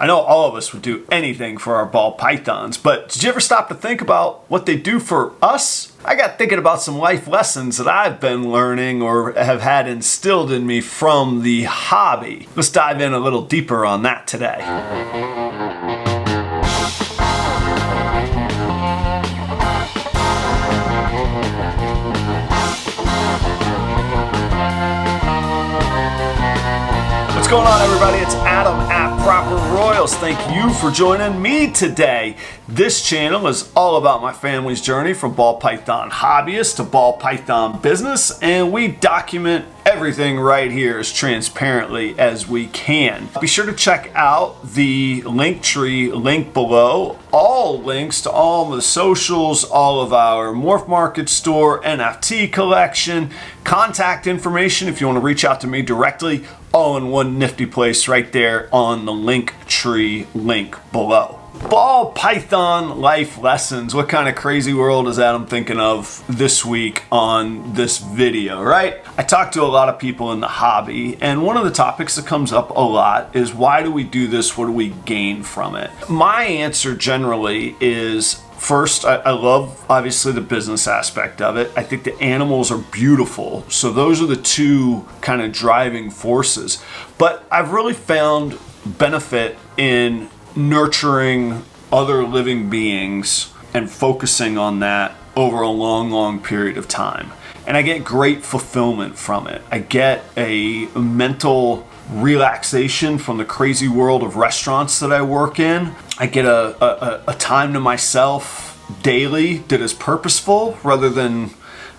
I know all of us would do anything for our ball pythons, but did you ever stop to think about what they do for us? I got thinking about some life lessons that I've been learning or have had instilled in me from the hobby. Let's dive in a little deeper on that today. What's going on, everybody? It's Adam at Proper Royals. Thank you for joining me today. This channel is all about my family's journey from ball python hobbyist to ball python business, and we document everything right here as transparently as we can. Be sure to check out the Linktree link below. All links to all of the socials, all of our Morph Market store, NFT collection, contact information if you want to reach out to me directly, all in one nifty place right there on the Linktree link below. Ball python life lessons. What kind of crazy world is that I'm thinking of this week on this video, right? I talk to a lot of people in the hobby, and one of the topics that comes up a lot is, why do we do this? What do we gain from it? My answer generally is, first, I love, obviously, the business aspect of it. I think the animals are beautiful. So those are the two kind of driving forces. But I've really found benefit in nurturing other living beings and focusing on that over a long period of time. And I get great fulfillment from it. I get a mental relaxation from the crazy world of restaurants that I work in. I get a time to myself daily that is purposeful, rather than,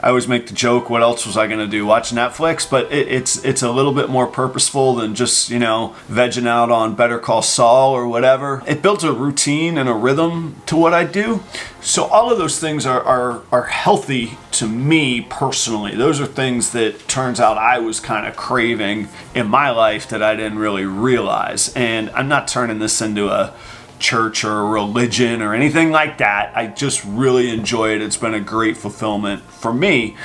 I always make the joke, what else was I going to do? Watch Netflix? But it's a little bit more purposeful than just, vegging out on Better Call Saul or whatever. It builds a routine and a rhythm to what I do. So all of those things are healthy to me personally. Those are things that turns out I was kind of craving in my life that I didn't really realize. And I'm not turning this into a church or a religion or anything like that. I just really enjoy it. It's been a great fulfillment for me,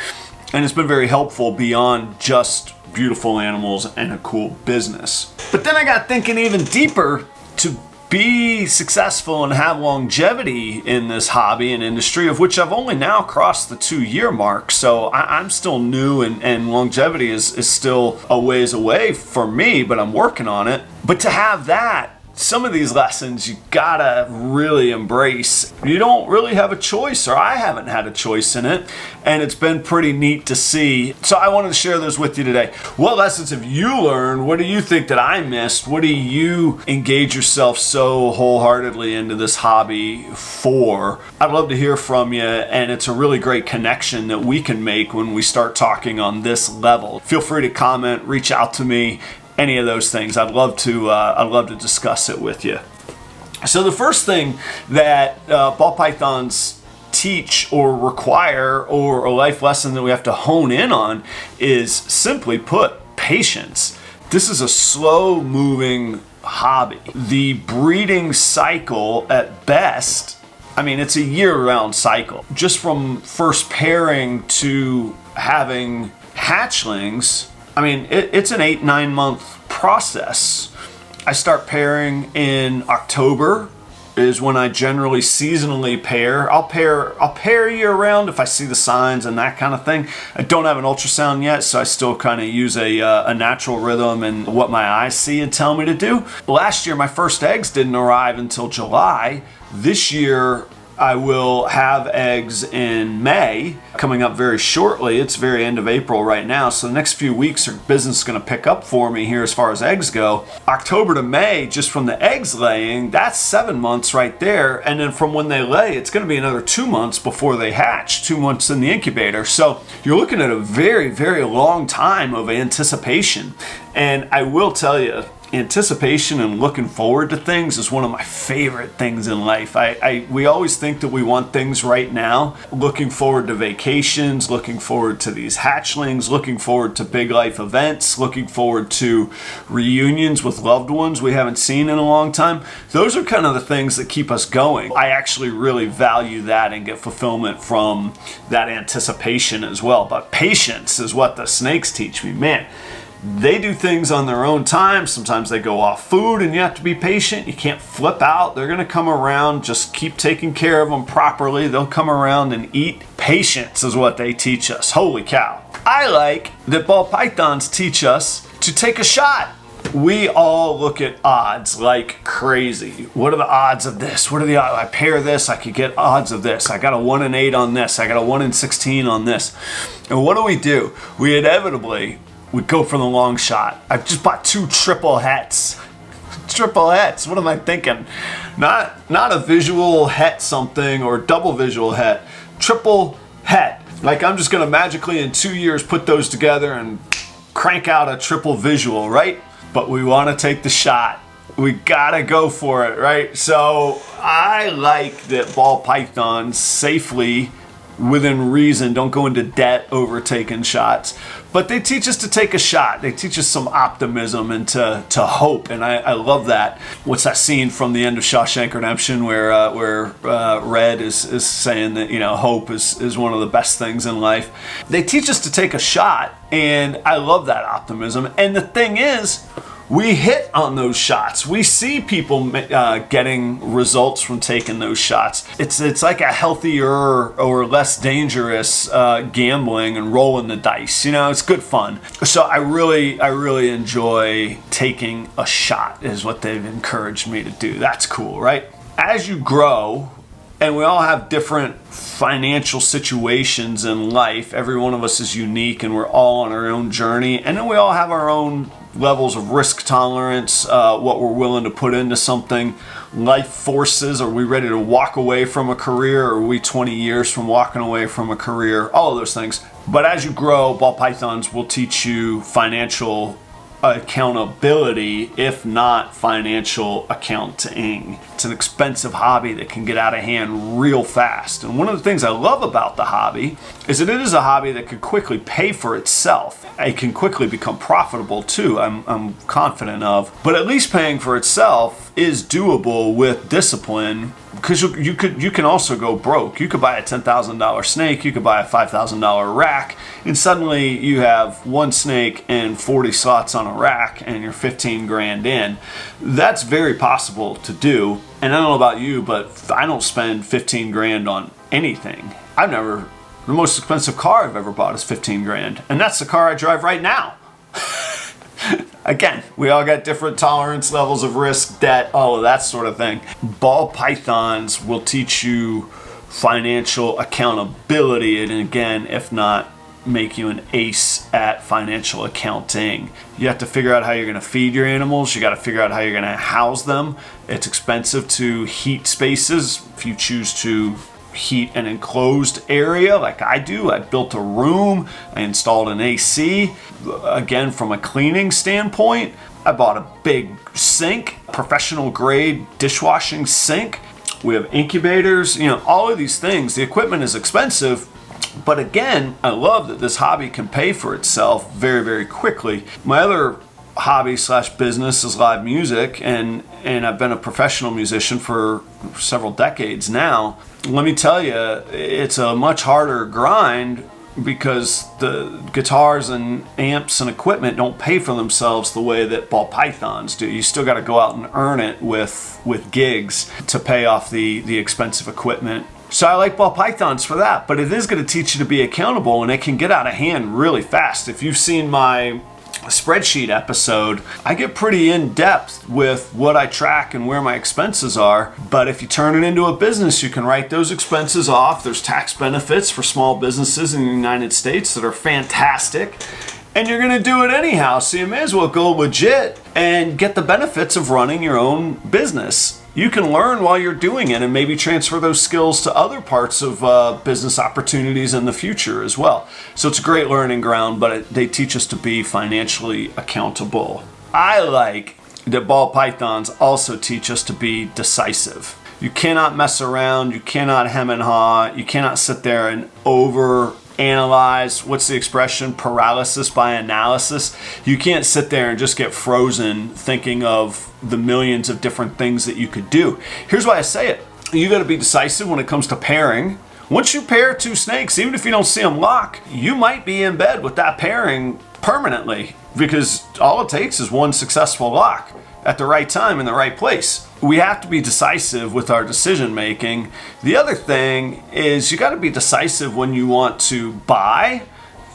and it's been very helpful beyond just beautiful animals and a cool business. But then I got thinking even deeper. To be successful and have longevity in this hobby and industry, of which I've only now crossed the 2-year mark, so I'm still new, and longevity is still a ways away for me, but I'm working on it. But to have that, some of these lessons you gotta really embrace. You don't really have a choice, or I haven't had a choice in it, and it's been pretty neat to see. So I wanted to share those with you today. What lessons have you learned? What do you think that I missed? What do you engage yourself so wholeheartedly into this hobby for? I'd love to hear from you, and it's a really great connection that we can make when we start talking on this level. Feel free to comment, reach out to me, any of those things. I'd love to discuss it with you. So the first thing that ball pythons teach or require, or a life lesson that we have to hone in on, is, simply put, patience. This is a slow moving hobby. The breeding cycle at best, it's a year-round cycle. Just from first pairing to having hatchlings, it's an 8-9 month process. I start pairing in October, is when I generally seasonally pair. I'll pair year round if I see the signs and that kind of thing. I don't have an ultrasound yet, so I still kind of use a natural rhythm and what my eyes see and tell me to do. Last year, my first eggs didn't arrive until July. This year, I will have eggs in May, coming up very shortly. It's very end of April right now, so the next few weeks business is going to pick up for me here as far as eggs go. October to May, just from the eggs laying, that's 7 months right there, and then from when they lay, it's going to be another 2 months before they hatch, 2 months in the incubator. So you're looking at a very, very long time of anticipation, and I will tell you, anticipation and looking forward to things is one of my favorite things in life. We always think that we want things right now. Looking forward to vacations, looking forward to these hatchlings, looking forward to big life events, looking forward to reunions with loved ones we haven't seen in a long time. Those are kind of the things that keep us going. I actually really value that and get fulfillment from that anticipation as well. But patience is what the snakes teach me. Man, They do things on their own time. Sometimes they go off food and you have to be patient. You can't flip out. They're going to come around. Just keep taking care of them properly. They'll come around and eat. Patience is what they teach us. Holy cow. I like that ball pythons teach us to take a shot. We all look at odds like crazy. What are the odds of this? What are the odds? I pair this, I could get odds of this. I got a 1 in 8 on this. I got a 1 in 16 on this. And what do? We inevitably would go for the long shot. I just bought 2 triple hets. Triple hets. What am I thinking? Not a visual het something or double visual het. Triple het. Like I'm just gonna magically in 2 years put those together and crank out a triple visual, right? But we want to take the shot. We gotta go for it, right? So I like that ball pythons safely, within reason, don't go into debt over taking shots. But they teach us to take a shot. They teach us some optimism and to hope, and I love that. What's that scene from the end of Shawshank Redemption where Red is saying that, you know, hope is one of the best things in life. They teach us to take a shot, and I love that optimism. And the thing is, we hit on those shots. We see people getting results from taking those shots. It's like a healthier or less dangerous gambling and rolling the dice. You know, it's good fun. So I really enjoy taking a shot is what they've encouraged me to do. That's cool, right? As you grow, and we all have different financial situations in life. Every one of us is unique and we're all on our own journey. And then we all have our own levels of risk tolerance, what we're willing to put into something, life forces. Are we ready to walk away from a career? Or are we 20 years from walking away from a career? All of those things. But as you grow, ball pythons will teach you financial accountability, if not financial accounting. It's an expensive hobby that can get out of hand real fast. And one of the things I love about the hobby is that it is a hobby that can quickly pay for itself. It can quickly become profitable too, I'm confident of. But at least paying for itself is doable with discipline, because you can also go broke. You could buy a $10,000 snake, you could buy a $5,000 rack, and suddenly you have 1 snake and 40 slots on a rack and you're 15 grand in. That's very possible to do. And I don't know about you, but I don't spend 15 grand on anything. The most expensive car I've ever bought is 15 grand. And that's the car I drive right now. Again, we all got different tolerance levels of risk, debt, all of that sort of thing. Ball pythons will teach you financial accountability, and again, if not, make you an ace at financial accounting. You have to figure out how you're going to feed your animals. You got to figure out how you're going to house them. It's expensive to heat spaces. If you choose to heat an enclosed area like I do, I built a room, I installed an AC. Again, from a cleaning standpoint, I bought a big sink, professional grade dishwashing sink. We have incubators, you know, all of these things. The equipment is expensive, but again, I love that this hobby can pay for itself very, very quickly. My other hobby / business is live music, and I've been a professional musician for several decades now. Let me tell you, it's a much harder grind because the guitars and amps and equipment don't pay for themselves the way that ball pythons do. You still got to go out and earn it with gigs to pay off the expensive equipment. So I like ball pythons for that, but it is going to teach you to be accountable, and it can get out of hand really fast. If you've seen my spreadsheet episode, I get pretty in depth with what I track and where my expenses are. But if you turn it into a business, you can write those expenses off. There's tax benefits for small businesses in the United States that are fantastic. And you're going to do it anyhow, so you may as well go legit and get the benefits of running your own business. You can learn while you're doing it and maybe transfer those skills to other parts of business opportunities in the future as well. So it's a great learning ground, but they teach us to be financially accountable. I like that ball pythons also teach us to be decisive. You cannot mess around, you cannot hem and haw, you cannot sit there and overanalyze, what's the expression, paralysis by analysis. You can't sit there and just get frozen thinking of the millions of different things that you could do. Here's why I say it. You got to be decisive when it comes to pairing. Once you pair 2 snakes, even if you don't see them lock, you might be in bed with that pairing permanently, because all it takes is one successful lock at the right time in the right place. We have to be decisive with our decision making. The other thing is you got to be decisive when you want to buy.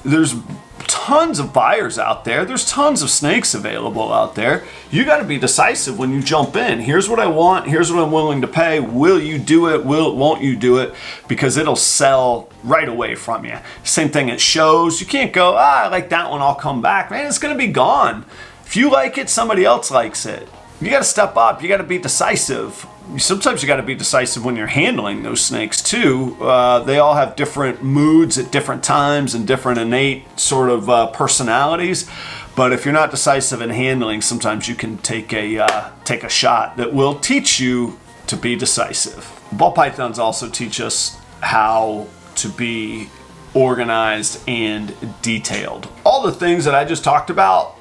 There's tons of buyers out there. There's tons of snakes available out there. You got to be decisive when you jump in. Here's what I want. Here's what I'm willing to pay. Will you do it? Won't you do it? Because it'll sell right away from you. Same thing at shows. You can't go, I like that one, I'll come back. Man, it's going to be gone. If you like it, somebody else likes it. You got to step up. You got to be decisive. Sometimes you got to be decisive when you're handling those snakes too. They all have different moods at different times and different innate sort of personalities. But if you're not decisive in handling, sometimes you can take a shot that will teach you to be decisive. Ball pythons also teach us how to be organized and detailed. All the things that I just talked about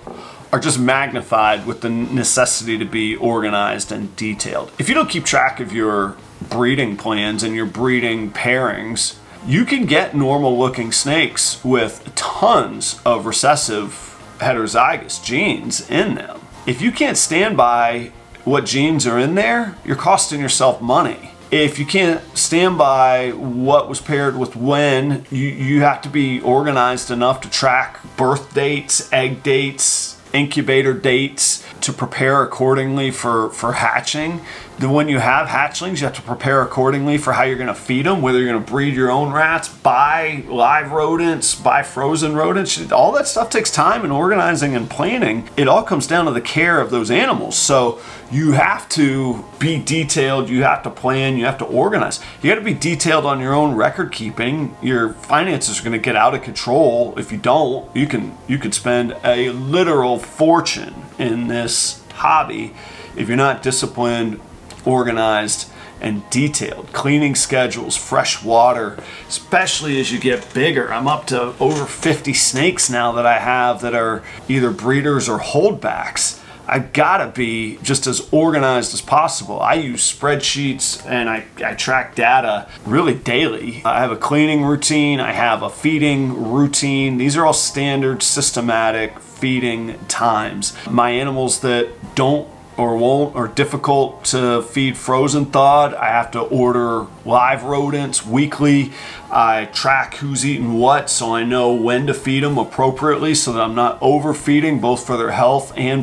are just magnified with the necessity to be organized and detailed. If you don't keep track of your breeding plans and your breeding pairings, you can get normal looking snakes with tons of recessive heterozygous genes in them. If you can't stand by what genes are in there, you're costing yourself money. If you can't stand by what was paired with when, you have to be organized enough to track birth dates, egg dates, incubator dates, to prepare accordingly for hatching. Then when you have hatchlings, you have to prepare accordingly for how you're going to feed them, whether you're going to breed your own rats, buy live rodents, buy frozen rodents. All that stuff takes time and organizing and planning. It all comes down to the care of those animals. So you have to be detailed, you have to plan, you have to organize. You got to be detailed on your own record keeping. Your finances are going to get out of control if you don't. You could spend a literal fortune in this hobby if you're not disciplined, organized, and detailed. Cleaning schedules, fresh water, especially as you get bigger. I'm up to over 50 snakes now that I have that are either breeders or holdbacks. I've got to be just as organized as possible. I use spreadsheets and I track data really daily. I have a cleaning routine. I have a feeding routine. These are all standard, systematic feeding times. My animals that don't or won't or difficult to feed frozen thawed, I have to order live rodents weekly. I track who's eating what so I know when to feed them appropriately so that I'm not overfeeding, both for their health and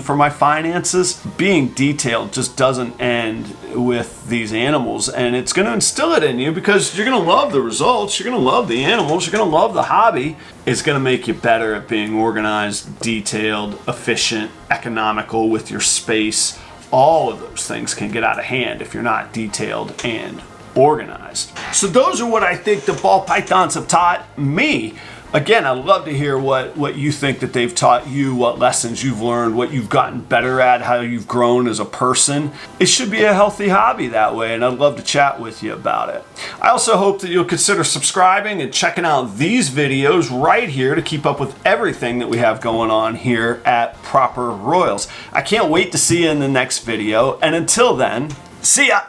for my finances. Being detailed just doesn't end with these animals, and it's going to instill it in you because you're going to love the results, you're going to love the animals, you're going to love the hobby. It's going to make you better at being organized, detailed, efficient, economical with your space. All of those things can get out of hand if you're not detailed and organized. So those are what I think the ball pythons have taught me. Again, I'd love to hear what you think that they've taught you, what lessons you've learned, what you've gotten better at, how you've grown as a person. It should be a healthy hobby that way, and I'd love to chat with you about it. I also hope that you'll consider subscribing and checking out these videos right here to keep up with everything that we have going on here at Proper Royals. I can't wait to see you in the next video, and until then, see ya!